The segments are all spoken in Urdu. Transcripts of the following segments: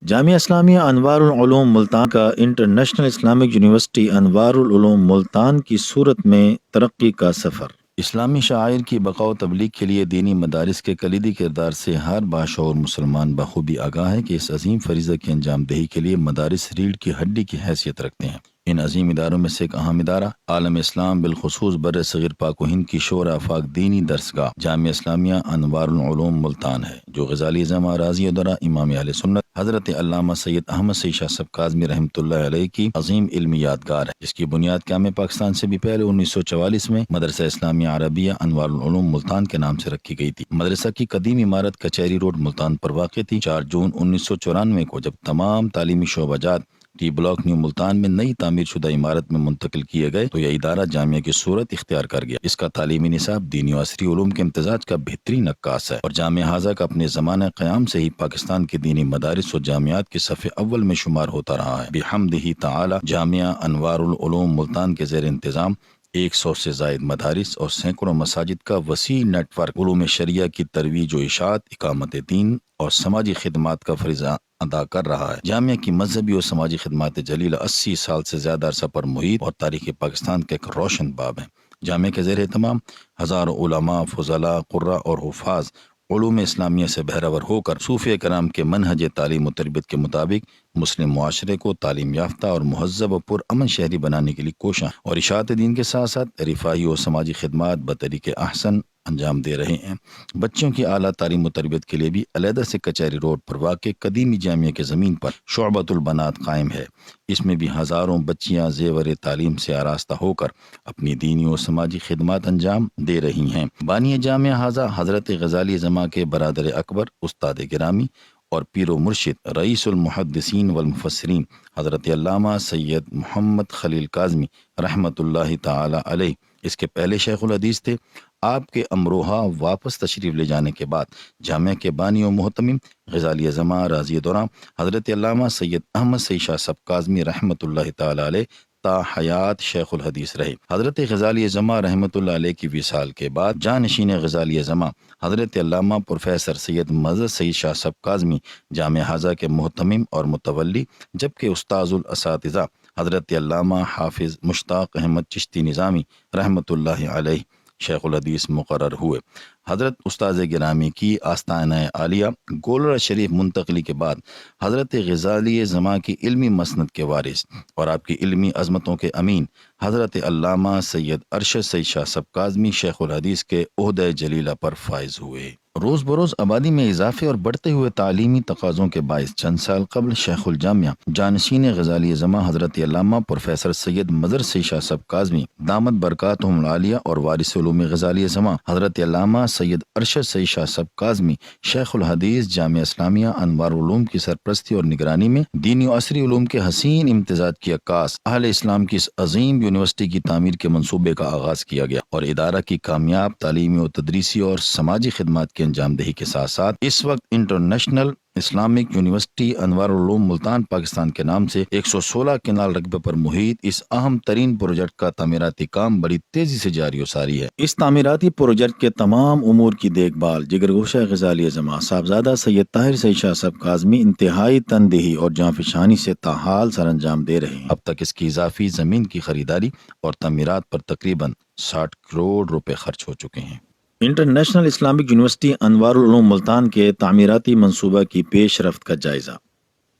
جامعہ اسلامیہ انوار العلوم ملتان کا انٹرنیشنل اسلامک یونیورسٹی انوار العلوم ملتان کی صورت میں ترقی کا سفر۔ اسلامی شعائر کی بقا و تبلیغ کے لیے دینی مدارس کے کلیدی کردار سے ہر باشعور مسلمان بخوبی آگاہ ہے کہ اس عظیم فریضہ کی انجام دہی کے لیے مدارس ریڑھ کی ہڈی کی حیثیت رکھتے ہیں۔ ان عظیم اداروں میں سے ایک اہم ادارہ عالم اسلام بالخصوص بر صغیر پاک و ہند کی شور آفاق دینی درسگاہ جامعہ اسلامیہ انوار العلوم ملتان ہے، جو غزالی اعظم راضی ادارہ امام اہل سنت حضرت علامہ سید احمد سید شاہ صاحب کاظمی رحمۃ اللہ علیہ کی عظیم علمی یادگار ہے، جس کی بنیاد قیام پاکستان سے بھی پہلے 1944 میں مدرسہ اسلامیہ عربیہ انوار العلوم ملتان کے نام سے رکھی گئی تھی۔ مدرسہ کی قدیم عمارت کچہری روڈ ملتان پر واقع تھی۔ 4 جون 1994 کو جب تمام تعلیمی شعبہ جات ٹی بلاک نیو ملتان میں نئی تعمیر شدہ عمارت میں منتقل کیے گئے تو یہ ادارہ جامعہ کی صورت اختیار کر گیا۔ اس کا تعلیمی نصاب دینی و عصری علوم کے امتزاج کا بہترین عکاس ہے، اور جامعہ ہاذا کا اپنے زمانہ قیام سے ہی پاکستان کے دینی مدارس و جامعات کے صف اول میں شمار ہوتا رہا ہے۔ بحمدہ تعالی جامعہ انوار العلوم ملتان کے زیر انتظام 100 سے زائد مدارس اور سینکڑوں مساجد کا وسیع نیٹ ورک علوم شریعہ کی ترویج و اشاعت، اقامت دین اور سماجی خدمات کا فریضہ ادا کر رہا ہے۔ جامعہ کی مذہبی اور سماجی خدمات جلیلہ 80 سال سے زیادہ عرصہ پر محیط اور تاریخ پاکستان کا ایک روشن باب ہے۔ جامعہ کے زیر اہتمام ہزاروں علماء، فضلاء، قراء اور حفاظ علوم اسلامیہ سے بہرور ہو کر صوفیہ کرام کے منہج تعلیم و تربیت کے مطابق مسلم معاشرے کو تعلیم یافتہ اور مہذب و پرامن شہری بنانے کے لیے کوشاں اور اشاعت دین کے ساتھ ساتھ رفاہی و سماجی خدمات بطریق احسن انجام دے رہے ہیں۔ بچوں کی اعلیٰ تعلیم و تربیت کے لیے بھی علیحدہ سے کچہری روڈ پر واقع قدیمی جامعہ کے زمین پر شعبۃ البنات قائم ہے۔ اس میں بھی ہزاروں بچیاں زیور تعلیم سے آراستہ ہو کر اپنی دینی و سماجی خدمات انجام دے رہی ہیں۔ بانی جامعہ ہاذا حضرت غزالی اعظم کے برادر اکبر، استاد گرامی اور پیر و مرشد رئیس المحدثین والمفسرین حضرت علامہ سید محمد خلیل کاظمی رحمۃ اللہ تعالی علیہ اس کے پہلے شیخ الحدیث تھے۔ آپ کے امروہہ واپس تشریف لے جانے کے بعد جامعہ کے بانی و محتمم غزالی اعظم راضی دوران حضرت علامہ سید احمد سید شاہ صاحب کاظمی رحمۃ اللہ تعالی علیہ تا حیات شیخ الحدیث رہے۔ حضرت غزالی اعظم رحمۃ اللہ علیہ کی وصال کے بعد جانشین غزالی اعظم حضرت علامہ پروفیسر سید مظہر سید شاہ صاحب کاظمی جامعہ ہاذا کے محتمم اور متولی، جبکہ استاذ الاساتذہ حضرت علامہ حافظ مشتاق احمد چشتی نظامی رحمۃ اللہ علیہ شیخ الحدیث مقرر ہوئے۔ حضرت استاذ گرامی کی آستانہ عالیہ گولڑہ شریف منتقلی کے بعد حضرت غزالی اعظم کی علمی مسند کے وارث اور آپ کی علمی عظمتوں کے امین حضرت علامہ سید ارشد سید شاہ صاحب کاظمی شیخ الحدیث کے عہدہ جلیلہ پر فائز ہوئے۔ روز بروز آبادی میں اضافے اور بڑھتے ہوئے تعلیمی تقاضوں کے باعث چند سال قبل شیخ الجامعہ جانشین غزالی اعظم حضرت علامہ پروفیسر سید مظہر سید شاہ صاحب کاظمی دامت برکاتہم العالیہ اور وارث علوم غزالی اعظم حضرت علامہ سید ارشد سید شاہ صاحب کاظمی شیخ الحدیث جامعہ اسلامیہ انوار العلوم کی سرپرستی اور نگرانی میں دینی و عصری علوم کے حسین امتزاج کی عکاس اہل اسلام کی اس عظیم یونیورسٹی کی تعمیر کے منصوبے کا آغاز کیا گیا، اور ادارہ کی کامیاب تعلیمی و تدریسی اور سماجی خدمات کی انجام دہی کے ساتھ ساتھ اس وقت انٹرنیشنل اسلامک یونیورسٹی انوار العلوم ملتان پاکستان کے نام سے 116 کنال رقبے پر محیط اس اہم ترین پروجیکٹ کا تعمیراتی کام بڑی تیزی سے جاری و ساری ہے۔ اس تعمیراتی پروجیکٹ کے تمام امور کی دیکھ بھال جگرگوشہ غزالی اعظم صاحبزادہ سید طاہر سید شاہ صاحب کاظمی انتہائی تندہی اور جانفشانی سے تاحال سر انجام دے رہے ہیں۔ اب تک اس کی اضافی زمین کی خریداری اور تعمیرات پر تقریباً 60 کروڑ روپے خرچ ہو چکے ہیں۔ انٹرنیشنل اسلامک یونیورسٹی انوار العلوم ملتان کے تعمیراتی منصوبہ کی پیش رفت کا جائزہ۔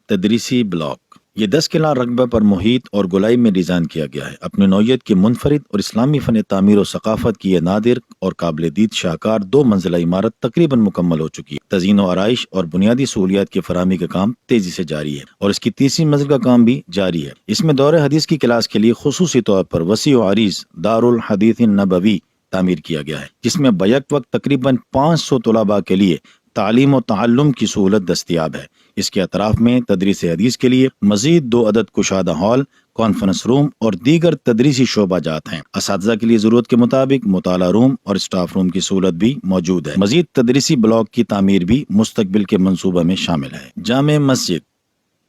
تدریسی بلاک یہ 10 کنال رقبہ پر محیط اور گولائی میں ڈیزائن کیا گیا ہے۔ اپنی نوعیت کی منفرد اور اسلامی فن تعمیر و ثقافت کی یہ نادر اور قابل دید شاہکار 2 منزلہ عمارت تقریباً مکمل ہو چکی ہے۔ تزئین و آرائش اور بنیادی سہولیات کی فراہمی کا کام تیزی سے جاری ہے، اور اس کی تیسری منزل کا کام بھی جاری ہے۔ اس میں دور حدیث کی کلاس کے لیے خصوصی طور پر وسیع و عریض دارالحدیث نبوی تعمیر کیا گیا ہے، جس میں بیک وقت تقریباً 500 طلباء کے لیے تعلیم و تعلم کی سہولت دستیاب ہے۔ اس کے اطراف میں تدریس حدیث کے لیے مزید 2 عدد کشادہ ہال، کانفرنس روم اور دیگر تدریسی شعبہ جات ہیں۔ اساتذہ کے لیے ضرورت کے مطابق مطالعہ روم اور اسٹاف روم کی سہولت بھی موجود ہے۔ مزید تدریسی بلاک کی تعمیر بھی مستقبل کے منصوبہ میں شامل ہے۔ جامع مسجد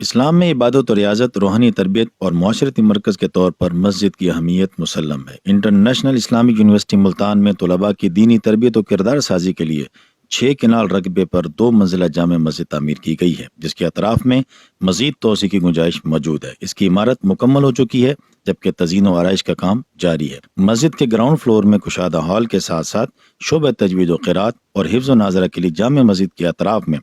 اسلام میں عبادت و ریاضت، روحانی تربیت اور معاشرتی مرکز کے طور پر مسجد کی اہمیت مسلم ہے۔ انٹرنیشنل اسلامک یونیورسٹی ملتان میں طلباء کی دینی تربیت و کردار سازی کے لیے 6 کنال رقبے پر 2 منزلہ جامع مسجد تعمیر کی گئی ہے، جس کے اطراف میں مزید توسیع کی گنجائش موجود ہے۔ اس کی عمارت مکمل ہو چکی ہے، جبکہ تزئین و آرائش کا کام جاری ہے۔ مسجد کے گراؤنڈ فلور میں کشادہ ہال کے ساتھ ساتھ شعبہ تجوید و قرات اور حفظ و ناظرہ کے لیے جامع مسجد کے اطراف میں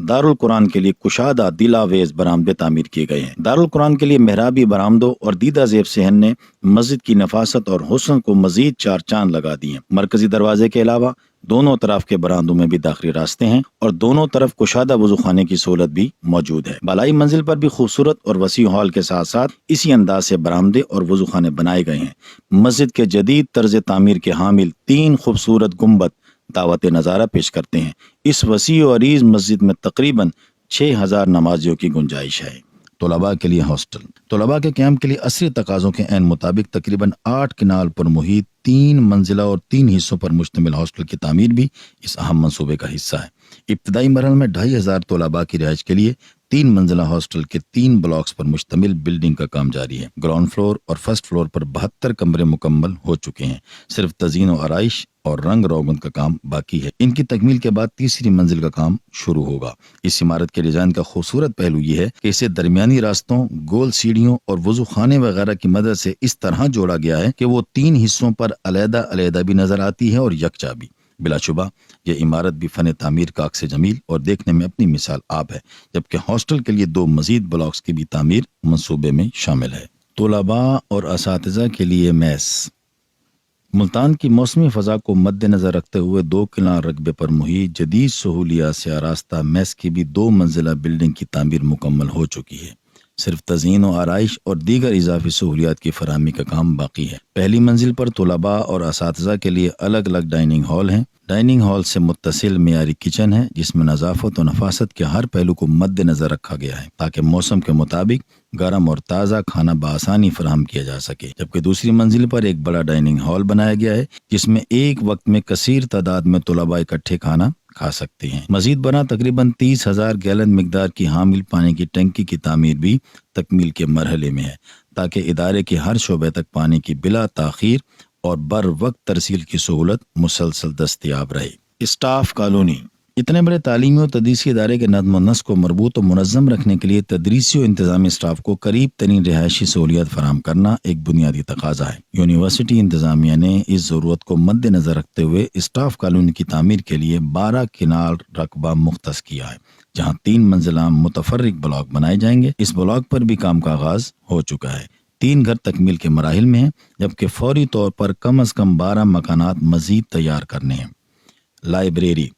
دارالقرآن کے لیے کشادہ دلاویز برآمدے تعمیر کیے گئے ہیں۔ دارالقرآن کے لیے محرابی برآمدوں اور دیدہ زیب صحن نے مسجد کی نفاست اور حسن کو مزید 4 چاند لگا دی ہیں۔ مرکزی دروازے کے علاوہ دونوں طرف کے برآمدوں میں بھی داخلی راستے ہیں اور دونوں طرف کشادہ وضو خانے کی سہولت بھی موجود ہے۔ بالائی منزل پر بھی خوبصورت اور وسیع ہال کے ساتھ ساتھ اسی انداز سے برآمدے اور وضو خانے بنائے گئے ہیں۔ مسجد کے جدید طرز تعمیر کے حامل 3 خوبصورت گنبد دعوت نظارہ پیش کرتے ہیں۔ اس وسیع و عریض مسجد میں تقریباً 6000 نمازیوں کی گنجائش ہے۔ طلباء کے لیے ہاسٹل۔ طلباء کے قیام کے لیے عصری تقاضوں کے عین مطابق تقریباً 8 کنال پر محیط 3 منزلہ اور 3 حصوں پر مشتمل ہاسٹل کی تعمیر بھی اس اہم منصوبے کا حصہ ہے۔ ابتدائی مرحلے میں 2500 طلباء کی رہائش کے لیے 3 منزلہ ہاسٹل کے 3 بلاکس پر مشتمل بلڈنگ کا کام جاری ہے۔ گراؤنڈ فلور اور فرسٹ فلور پر 72 کمرے مکمل ہو چکے ہیں، صرف تزئین و آرائش اور رنگ روگن کا کام باقی ہے۔ ان کی تکمیل کے بعد تیسری منزل کا کام شروع ہوگا۔ اس عمارت کے ڈیزائن کا خوبصورت پہلو یہ ہے کہ اسے درمیانی راستوں، گول سیڑھیوں اور وضو خانے وغیرہ کی مدد سے اس طرح جوڑا گیا ہے کہ وہ 3 حصوں پر علیحدہ علیحدہ بھی نظر آتی ہے اور یکجا بھی۔ بلا شبہ یہ عمارت بھی فن تعمیر کا عکس جمیل اور دیکھنے میں اپنی مثال آپ ہے، جبکہ ہاسٹل کے لیے 2 مزید بلاکس کی بھی تعمیر منصوبے میں شامل ہے۔ طلباء اور اساتذہ کے لیے میس۔ ملتان کی موسمی فضا کو مد نظر رکھتے ہوئے 2 کنال رقبے پر محیط جدید سہولیات سے آراستہ میس کی بھی 2 منزلہ بلڈنگ کی تعمیر مکمل ہو چکی ہے۔ صرف تزئین و آرائش اور دیگر اضافی سہولیات کی فراہمی کا کام باقی ہے۔ پہلی منزل پر طلباء اور اساتذہ کے لیے الگ الگ ڈائننگ ہال ہیں۔ ڈائننگ ہال سے متصل معیاری کچن ہے، جس میں نظافت و نفاست کے ہر پہلو کو مد نظر رکھا گیا ہے تاکہ موسم کے مطابق گرم اور تازہ کھانا بآسانی فراہم کیا جا سکے۔ جبکہ دوسری منزل پر ایک بڑا ڈائننگ ہال بنایا گیا ہے، جس میں ایک وقت میں کثیر تعداد میں طلباء اکٹھے کھانا کھا سکتے ہیں۔ مزید برآں تقریباً 30,000 گیلن مقدار کی حامل پانی کی ٹنکی کی تعمیر بھی تکمیل کے مرحلے میں ہے، تاکہ ادارے کے ہر شعبے تک پانی کی بلا تاخیر اور بر وقت ترسیل کی سہولت مسلسل دستیاب رہے۔ Staff colony. اتنے بڑے تعلیمی و تدریسی ادارے کے نظم و نسق کو مربوط و منظم رکھنے کے لیے تدریسی و انتظامی اسٹاف کو قریب ترین رہائشی سہولیات فراہم کرنا ایک بنیادی تقاضا ہے۔ یونیورسٹی انتظامیہ نے اس ضرورت کو مد نظر رکھتے ہوئے اسٹاف کالونی کی تعمیر کے لیے 12 کنال رقبہ مختص کیا ہے، جہاں 3 منزلہ متفرق بلاک بنائے جائیں گے۔ اس بلاک پر بھی کام کا آغاز ہو چکا ہے۔ 3 گھر تکمیل کے مراحل میں ہیں، جبکہ فوری طور پر کم از کم 12 مکانات مزید تیار کرنے ہیں۔ لائبریری۔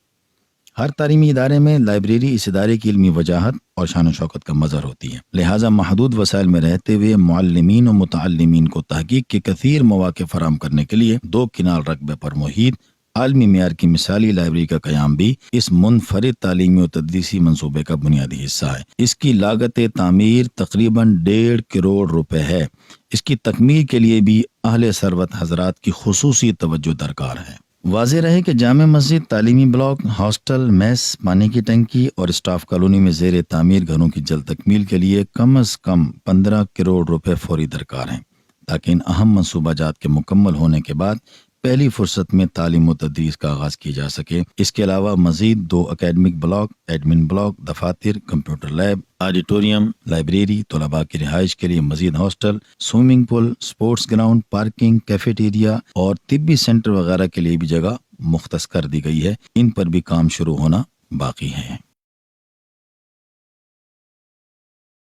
ہر تعلیمی ادارے میں لائبریری اس ادارے کی علمی وجاہت اور شان و شوکت کا مظہر ہوتی ہے، لہٰذا محدود وسائل میں رہتے ہوئے معلمین و متعلمین کو تحقیق کے کثیر مواقع فراہم کرنے کے لیے 2 کنال رقبے پر محیط عالمی معیار کی مثالی لائبریری کا قیام بھی اس منفرد تعلیمی و تدریسی منصوبے کا بنیادی حصہ ہے۔ اس کی لاگت تعمیر تقریباً 1.5 کروڑ روپے ہے۔ اس کی تکمیل کے لیے بھی اہل ثروت حضرات کی خصوصی توجہ درکار ہے۔ واضح رہے کہ جامع مسجد، تعلیمی بلاک، ہاسٹل، میس، پانی کی ٹنکی اور اسٹاف کالونی میں زیر تعمیر گھروں کی جلد تکمیل کے لیے کم از کم 15 کروڑ روپے فوری درکار ہیں، تاکہ ان اہم منصوبہ جات کے مکمل ہونے کے بعد پہلی فرصت میں تعلیم و تدریس کا آغاز کیا جا سکے۔ اس کے علاوہ مزید 2 اکیڈمک بلاک، ایڈمن بلاک، دفاتر، کمپیوٹر لیب، آڈیٹوریم، لائبریری، طلباء کی رہائش کے لیے مزید hostel, swimming pool, sports ground, parking, cafeteria اور طبی سینٹر وغیرہ کے لیے بھی جگہ مختص کر دی گئی ہے۔ ان پر بھی کام شروع ہونا باقی ہے۔